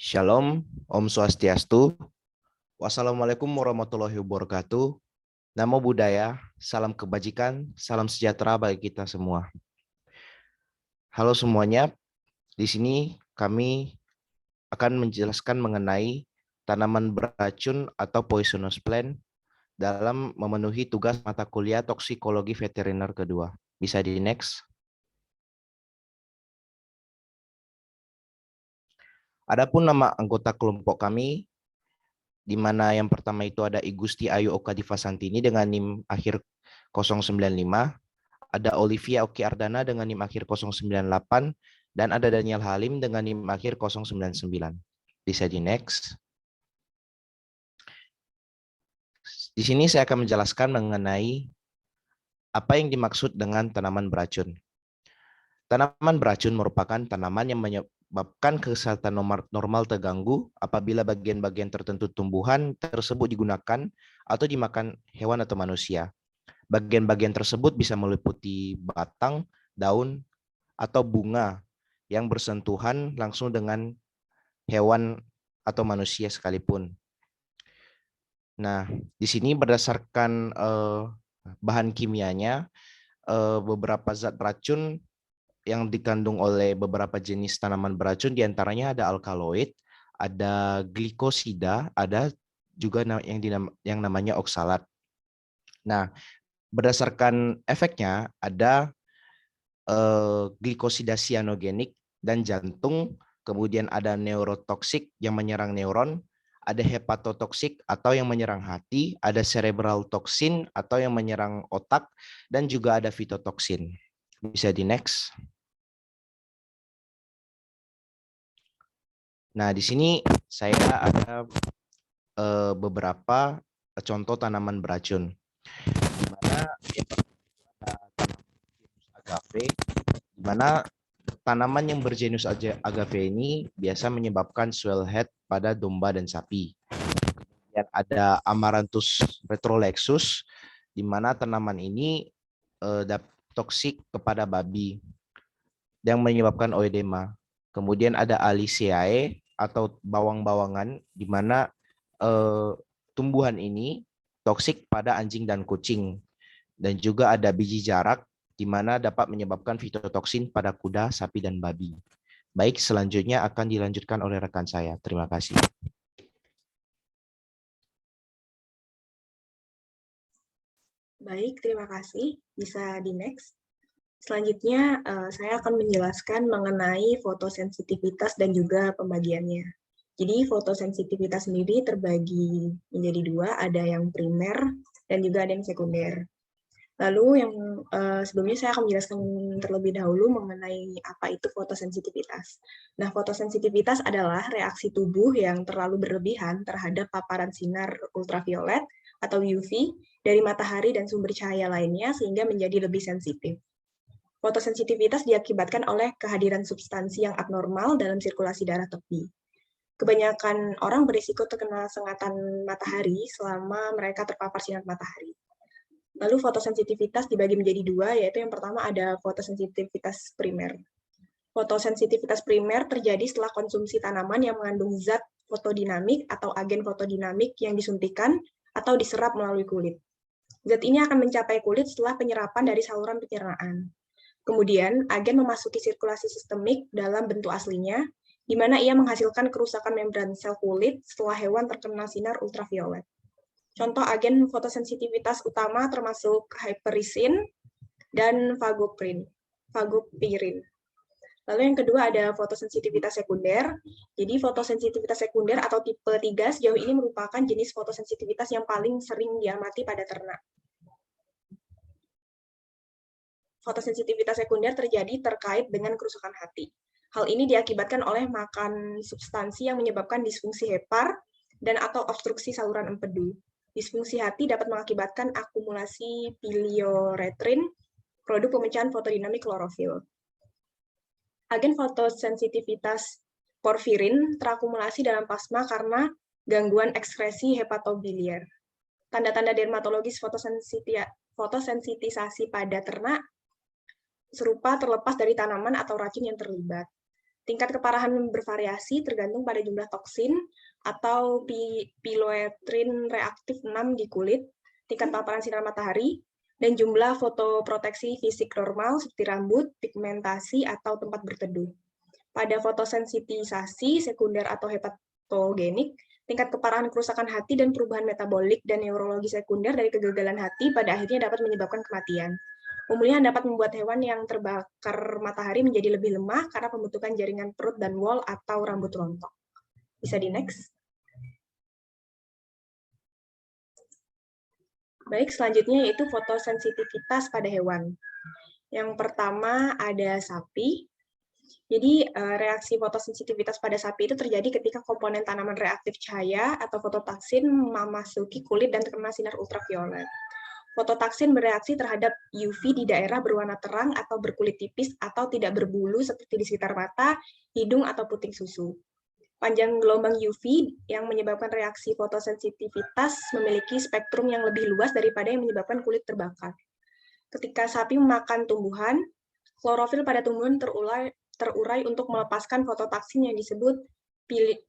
Shalom, Om Swastiastu, Wassalamualaikum warahmatullahi wabarakatuh. Namo Buddhaya, salam kebajikan, salam sejahtera bagi kita semua. Halo semuanya, di sini kami akan menjelaskan mengenai tanaman beracun atau poisonous plant dalam memenuhi tugas mata kuliah toksikologi veteriner kedua. Bisa di next. Adapun nama anggota kelompok kami, di mana yang pertama itu ada I Gusti Ayu Oka Diva Santini dengan NIM akhir 095, ada Olivia Oki Ardana dengan NIM akhir 098, dan ada Daniel Halim dengan NIM akhir 099. Bisa di next. Di sini saya akan menjelaskan mengenai apa yang dimaksud dengan tanaman beracun. Tanaman beracun merupakan tanaman yang menyebabkan kesehatan normal terganggu apabila bagian-bagian tertentu tumbuhan tersebut digunakan atau dimakan hewan atau manusia. Bagian-bagian tersebut bisa meliputi batang, daun, atau bunga yang bersentuhan langsung dengan hewan atau manusia sekalipun. Nah, di sini berdasarkan bahan kimianya, beberapa zat racun yang dikandung oleh beberapa jenis tanaman beracun, diantaranya ada alkaloid, ada glikosida, ada juga yang namanya oksalat. Nah, berdasarkan efeknya ada glikosida sianogenik dan jantung, kemudian ada neurotoksik yang menyerang neuron, ada hepatotoksik atau yang menyerang hati, ada cerebral toksin atau yang menyerang otak, dan juga ada fitotoksin. Bisa di next. Nah, di sini saya ada beberapa contoh tanaman beracun. Di mana agave, di mana tanaman yang bergenus agave ini biasa menyebabkan swell head pada domba dan sapi. Kemudian ada Amaranthus retrolexus, di mana tanaman ini toksik kepada babi yang menyebabkan oedema. Kemudian ada Aliceae atau bawang-bawangan, di mana tumbuhan ini toksik pada anjing dan kucing. Dan juga ada biji jarak, di mana dapat menyebabkan fitotoksin pada kuda, sapi, dan babi. Baik, selanjutnya akan dilanjutkan oleh rekan saya. Terima kasih. Baik, terima kasih. Bisa di next. Selanjutnya, saya akan menjelaskan mengenai fotosensitivitas dan juga pembagiannya. Jadi, fotosensitivitas sendiri terbagi menjadi dua, ada yang primer dan juga ada yang sekunder. Lalu yang sebelumnya saya akan menjelaskan terlebih dahulu mengenai apa itu fotosensitivitas. Nah, fotosensitivitas adalah reaksi tubuh yang terlalu berlebihan terhadap paparan sinar ultraviolet atau UV dari matahari dan sumber cahaya lainnya sehingga menjadi lebih sensitif. Fotosensitivitas diakibatkan oleh kehadiran substansi yang abnormal dalam sirkulasi darah tepi. Kebanyakan orang berisiko terkena sengatan matahari selama mereka terpapar sinar matahari. Lalu fotosensitivitas dibagi menjadi dua, yaitu yang pertama ada fotosensitivitas primer. Fotosensitivitas primer terjadi setelah konsumsi tanaman yang mengandung zat fotodinamik atau agen fotodinamik yang disuntikan atau diserap melalui kulit. Zat ini akan mencapai kulit setelah penyerapan dari saluran pencernaan. Kemudian, agen memasuki sirkulasi sistemik dalam bentuk aslinya, di mana ia menghasilkan kerusakan membran sel kulit setelah hewan terkena sinar ultraviolet. Contoh agen fotosensitivitas utama termasuk hyperisin dan fagopirin. Lalu yang kedua ada fotosensitivitas sekunder. Jadi fotosensitivitas sekunder atau tipe 3 sejauh ini merupakan jenis fotosensitivitas yang paling sering diamati pada ternak. Fotosensitivitas sekunder terjadi terkait dengan kerusakan hati. Hal ini diakibatkan oleh makan substansi yang menyebabkan disfungsi hepar dan atau obstruksi saluran empedu. Disfungsi hati dapat mengakibatkan akumulasi pilioretrin, produk pemecahan fotodinamik klorofil. Agen fotosensitivitas porfirin terakumulasi dalam plasma karena gangguan ekskresi hepatobiliar. Tanda-tanda dermatologis fotosensitisasi pada ternak serupa terlepas dari tanaman atau racun yang terlibat. Tingkat keparahan bervariasi tergantung pada jumlah toksin atau piloetrin reaktif 6 di kulit, tingkat paparan sinar matahari, dan jumlah fotoproteksi fisik normal seperti rambut, pigmentasi, atau tempat berteduh. Pada fotosensitisasi sekunder atau hepatogenik, tingkat keparahan kerusakan hati dan perubahan metabolik dan neurologi sekunder dari kegagalan hati pada akhirnya dapat menyebabkan kematian. Pemulihan dapat membuat hewan yang terbakar matahari menjadi lebih lemah karena pembentukan jaringan perut dan wol atau rambut rontok. Bisa di next. Baik, selanjutnya yaitu fotosensitivitas pada hewan. Yang pertama ada sapi. Jadi reaksi fotosensitivitas pada sapi itu terjadi ketika komponen tanaman reaktif cahaya atau fototaksin memasuki kulit dan terkena sinar ultraviolet. Fototaksin bereaksi terhadap UV di daerah berwarna terang atau berkulit tipis atau tidak berbulu seperti di sekitar mata, hidung, atau puting susu. Panjang gelombang UV yang menyebabkan reaksi fotosensitivitas memiliki spektrum yang lebih luas daripada yang menyebabkan kulit terbakar. Ketika sapi memakan tumbuhan, klorofil pada tumbuhan terurai untuk melepaskan fototaksin yang disebut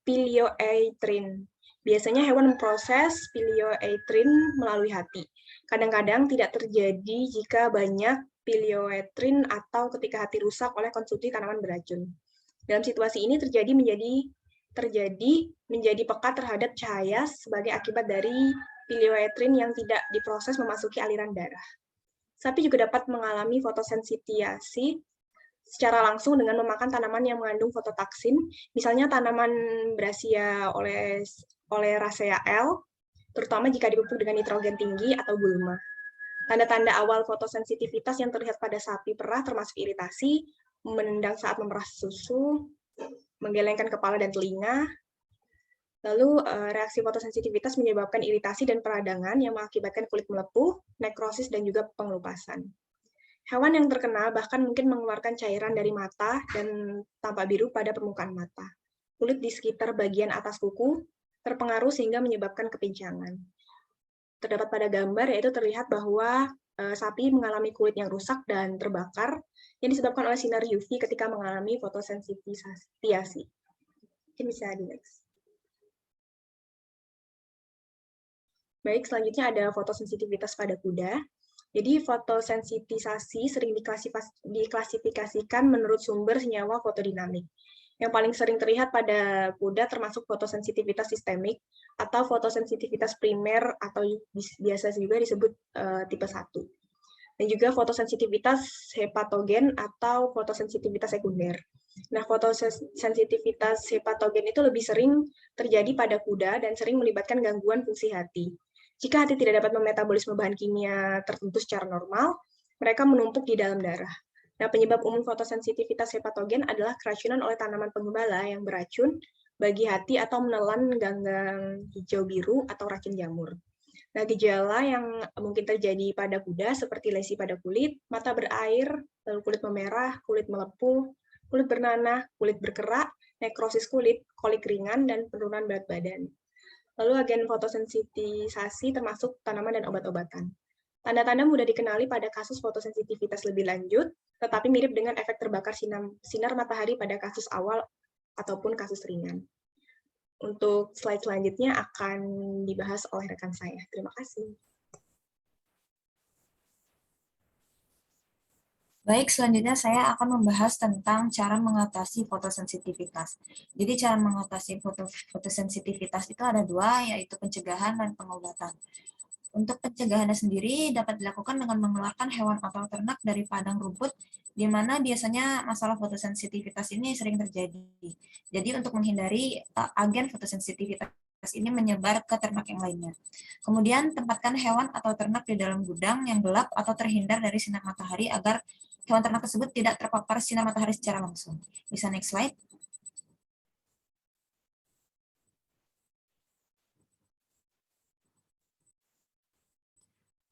pileoetrin. Biasanya hewan memproses pileoetrin melalui hati. Kadang-kadang tidak terjadi jika banyak pileoetrin atau ketika hati rusak oleh konsumsi tanaman beracun. Dalam situasi ini terjadi menjadi pekat terhadap cahaya sebagai akibat dari pileoetrin yang tidak diproses memasuki aliran darah. Sapi juga dapat mengalami fotosensitiasi secara langsung dengan memakan tanaman yang mengandung fototaksin, misalnya tanaman Brassica oleracea L, terutama jika dipupuk dengan nitrogen tinggi atau gulma. Tanda-tanda awal fotosensitivitas yang terlihat pada sapi perah termasuk iritasi, menendang saat memerah susu, menggelengkan kepala dan telinga. Lalu reaksi fotosensitivitas menyebabkan iritasi dan peradangan yang mengakibatkan kulit melepuh, nekrosis, dan juga pengelupasan. Hewan yang terkena bahkan mungkin mengeluarkan cairan dari mata dan tampak biru pada permukaan mata. Kulit di sekitar bagian atas kuku terpengaruh sehingga menyebabkan kepincangan. Terdapat pada gambar yaitu terlihat bahwa sapi mengalami kulit yang rusak dan terbakar yang disebabkan oleh sinar UV ketika mengalami fotosensitiasi. Mungkin bisa di next. Baik, selanjutnya ada fotosensitivitas pada kuda. Jadi fotosensitisasi sering diklasifikasikan menurut sumber senyawa fotodinamik. Yang paling sering terlihat pada kuda termasuk fotosensitivitas sistemik atau fotosensitivitas primer atau biasa juga disebut tipe 1. Dan juga fotosensitivitas hepatogen atau fotosensitivitas sekunder. Nah, fotosensitivitas hepatogen itu lebih sering terjadi pada kuda dan sering melibatkan gangguan fungsi hati. Jika hati tidak dapat memetabolisme bahan kimia tertentu secara normal, mereka menumpuk di dalam darah. Nah, penyebab umum fotosensitivitas hepatogen adalah keracunan oleh tanaman penggembala yang beracun bagi hati atau menelan ganggang hijau biru atau racun jamur. Nah, gejala yang mungkin terjadi pada kuda seperti lesi pada kulit, mata berair, lalu kulit memerah, kulit melepuh, kulit bernanah, kulit berkerak, nekrosis kulit, kolik ringan, dan penurunan berat badan. Lalu agen fotosensitisasi termasuk tanaman dan obat-obatan. Tanda-tanda mudah dikenali pada kasus fotosensitivitas lebih lanjut, tetapi mirip dengan efek terbakar sinar matahari pada kasus awal ataupun kasus ringan. Untuk slide selanjutnya akan dibahas oleh rekan saya. Terima kasih. Baik, selanjutnya saya akan membahas tentang cara mengatasi fotosensitivitas. Jadi cara mengatasi fotosensitivitas itu ada dua, yaitu pencegahan dan pengobatan. Untuk pencegahannya sendiri dapat dilakukan dengan mengeluarkan hewan atau ternak dari padang rumput, di mana biasanya masalah fotosensitivitas ini sering terjadi. Jadi untuk menghindari agen fotosensitivitas ini menyebar ke ternak yang lainnya. Kemudian tempatkan hewan atau ternak di dalam gudang yang gelap atau terhindar dari sinar matahari agar hewan ternak tersebut tidak terpapar sinar matahari secara langsung. Bisa next slide.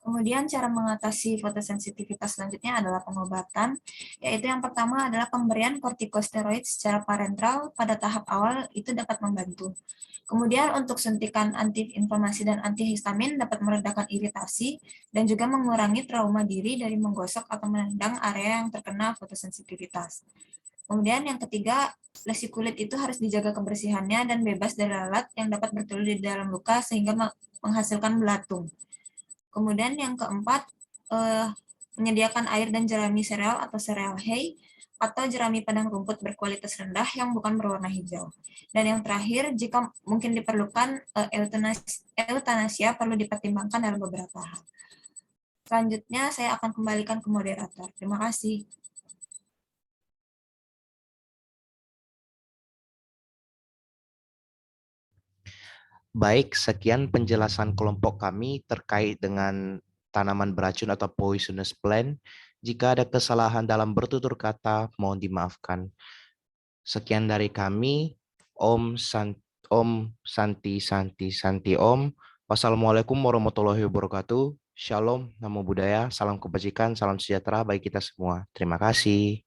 Kemudian cara mengatasi fotosensitivitas selanjutnya adalah pengobatan, yaitu yang pertama adalah pemberian kortikosteroid secara parenteral pada tahap awal itu dapat membantu. Kemudian untuk suntikan antiinflamasi dan antihistamin dapat meredakan iritasi dan juga mengurangi trauma diri dari menggosok atau menendang area yang terkena fotosensitivitas. Kemudian yang ketiga, lesi kulit itu harus dijaga kebersihannya dan bebas dari lalat yang dapat bertelur di dalam luka sehingga menghasilkan belatung. Kemudian yang keempat, menyediakan air dan jerami sereal atau sereal hay atau jerami padang rumput berkualitas rendah yang bukan berwarna hijau. Dan yang terakhir, jika mungkin diperlukan, eutanasia perlu dipertimbangkan dalam beberapa hal. Selanjutnya, saya akan kembalikan ke moderator. Terima kasih. Baik, sekian penjelasan kelompok kami terkait dengan tanaman beracun atau poisonous plant. Jika ada kesalahan dalam bertutur kata, mohon dimaafkan. Sekian dari kami. Om Santi Santi Santi Om. Wassalamualaikum warahmatullahi wabarakatuh. Shalom, namo buddhaya, salam kebajikan, salam sejahtera bagi kita semua. Terima kasih.